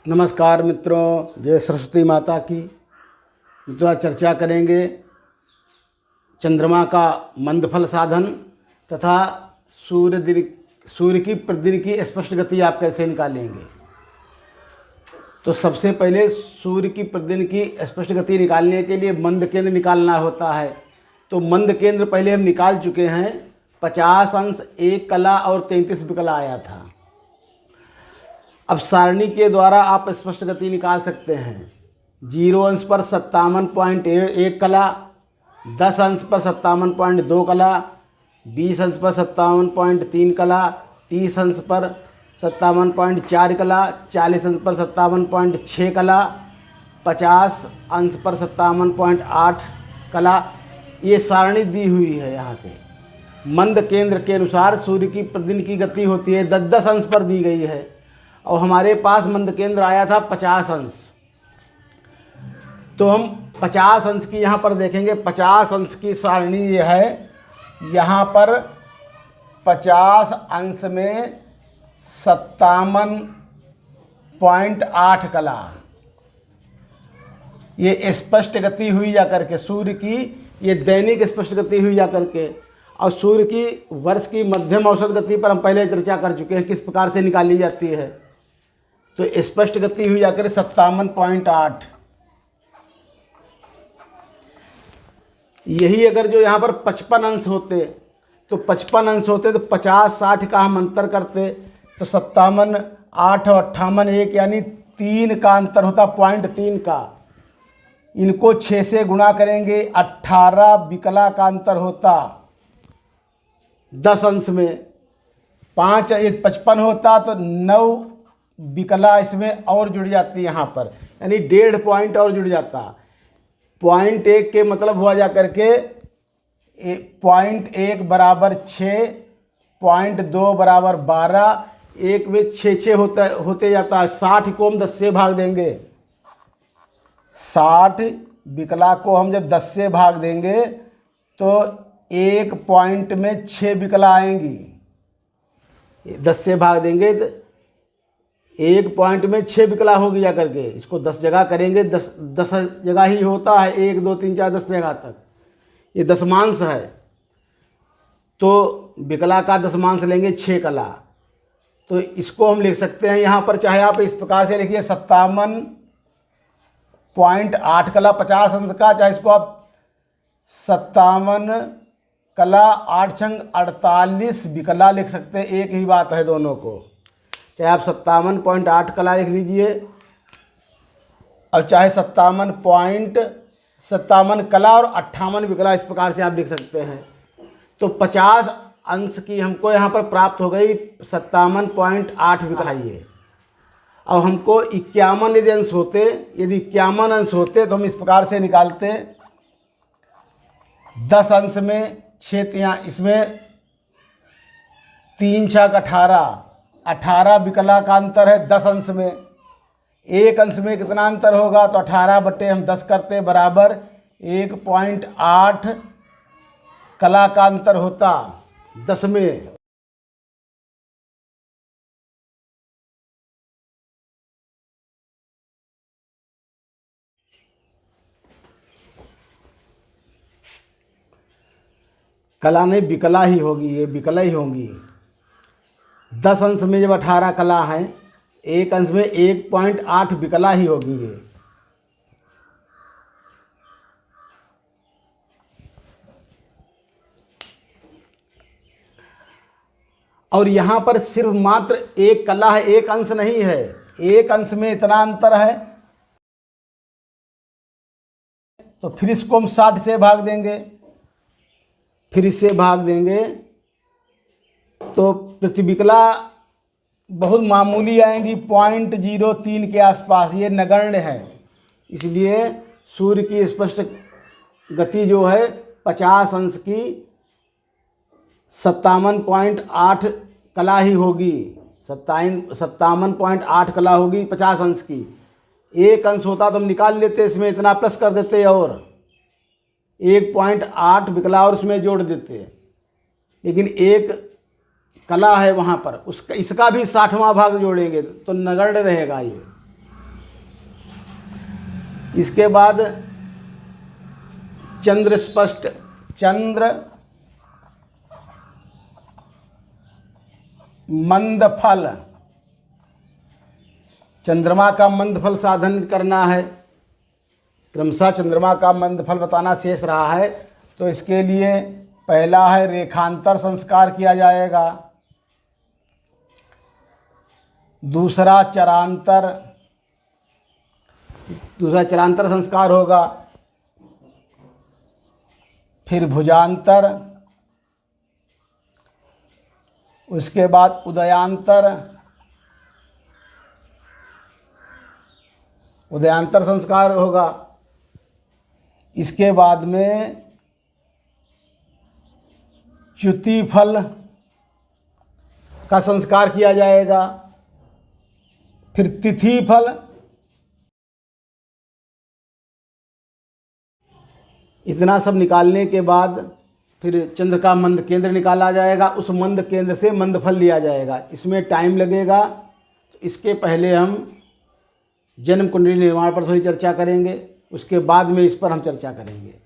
नमस्कार मित्रों, जय सरस्वती माता की। मित्रों, आज चर्चा करेंगे चंद्रमा का मंदफल साधन तथा सूर्य की प्रतिदिन की स्पष्ट गति आप कैसे निकालेंगे। तो सबसे पहले सूर्य की प्रतिदिन की स्पष्ट गति निकालने के लिए मंद केंद्र निकालना होता है। तो मंद केंद्र पहले हम निकाल चुके हैं। 50 अंश 1 कला और 33 विकला आया था। अब सारणी के द्वारा आप स्पष्ट गति निकाल सकते हैं। 0 अंश पर 57.1 कला, 10 अंश पर 57.2 कला, 20 अंश पर 57.3 कला, 30 अंश पर 57.4 कला, 40 अंश पर 57.6 कला, 50 अंश पर 57.8 कला। ये सारणी दी हुई है। यहाँ से मंद केंद्र के अनुसार सूर्य की प्रतिदिन की गति होती है। 10-10 अंश पर दी गई है और हमारे पास मंद केंद्र आया था 50 अंश। तो हम 50 अंश की यहाँ पर देखेंगे। 50 अंश की सारणी ये है। यहाँ पर 50 अंश में 57.8 कला, ये स्पष्ट गति हुई जा करके सूर्य की, ये दैनिक स्पष्ट गति हुई जा करके। और सूर्य की वर्ष की मध्यम औसत गति पर हम पहले चर्चा कर चुके हैं, किस प्रकार से निकाली जाती है। तो स्पष्ट गति हुई जाकर 57.8। यही अगर जो यहाँ पर 55 अंश होते तो 55 अंश होते तो 50-60 का हम अंतर करते तो 57, 8 और 58 1 यानी 3 का अंतर होता, 0.3 का। इनको 6 से गुणा करेंगे, 18 विकला का अंतर होता 10 अंश में। 5 55 होता तो 9 विकला इसमें और जुड़ जाती है यहाँ पर, यानी 1.5 पॉइंट और जुड़ जाता। 0.1 के मतलब हुआ जा करके 0.1 बराबर 6, 0.2 बराबर 12, 1 में 6 होते जाता है। 60 को हम 10 से भाग देंगे। 60 विकला को हम जब 10 से भाग देंगे तो 1 पॉइंट में 6 विकला आएंगी। 10 से भाग देंगे तो 1 पॉइंट में 6 विकला होगी जा करके। इसको 10 जगह करेंगे, 10 जगह ही होता है, 1 2 3 4 10 जगह तक। ये दशमांश है तो विकला का दशमांश लेंगे 6 कला। तो इसको हम लिख सकते हैं यहाँ पर, चाहे आप इस प्रकार से लिखिए 57.8 कला 50 अंश का, चाहे इसको आप 57 कला 8 छंग 48 विकला लिख सकते हैं। एक ही बात है दोनों को। चाहे आप 57.8 कला लिख लीजिए और चाहे 57 कला और 58 विकला, इस प्रकार से आप लिख सकते हैं। तो 50 अंश की हमको यहाँ पर प्राप्त हो गई 57.8 विकला। ये और हमको 51 यदि अंश होते, यदि 51 अंश होते तो हम इस प्रकार से निकालते। 10 अंश में 6 इसमें 3 छक 18 विकला का अंतर है 10 अंश में। 1 अंश में कितना अंतर होगा तो 18 बटे हम 10 करते बराबर 1.8 कला का अंतर होता 10 में। कला नहीं, विकला ही होगी, ये विकला ही होंगी। 10 अंश में जब 18 कला है, 1 अंश में 1.8 विकला ही होगी ये। और यहाँ पर सिर्फ मात्र 1 कला है, 1 अंश नहीं है। 1 अंश में इतना अंतर है तो फिर इसको हम 60 से भाग देंगे। फिर इससे भाग देंगे तो प्रतिविकला बहुत मामूली आएंगी, 0.03 के आसपास। ये नगण्य है। इसलिए सूर्य की स्पष्ट गति जो है 50 अंश की 57.8 कला ही होगी। 57.8 कला होगी 50 अंश की। 1 अंश होता तो हम निकाल लेते, इसमें इतना प्लस कर देते और 1.8 विकला और उसमें जोड़ देते। लेकिन 1 कला है वहाँ पर, उसका इसका भी 60वां भाग जोड़ेंगे तो नगण्य रहेगा ये। इसके बाद चंद्र स्पष्ट, चंद्र मंद फल, चंद्रमा का मंद फल साधन करना है। क्रमशः चंद्रमा का मंद फल बताना शेष रहा है, तो इसके लिए पहला है रेखांतर संस्कार किया जाएगा, दूसरा चरांतर संस्कार होगा, फिर भुजांतर, उसके बाद उदयांतर संस्कार होगा। इसके बाद में च्युति फल का संस्कार किया जाएगा, फिर तिथि फल, इतना सब निकालने के बाद फिर चंद्र का मंद केंद्र निकाला जाएगा, उस मंद केंद्र से मंद फल लिया जाएगा। इसमें टाइम लगेगा, तो इसके पहले हम जन्म कुंडली निर्माण पर थोड़ी चर्चा करेंगे, उसके बाद में इस पर हम चर्चा करेंगे।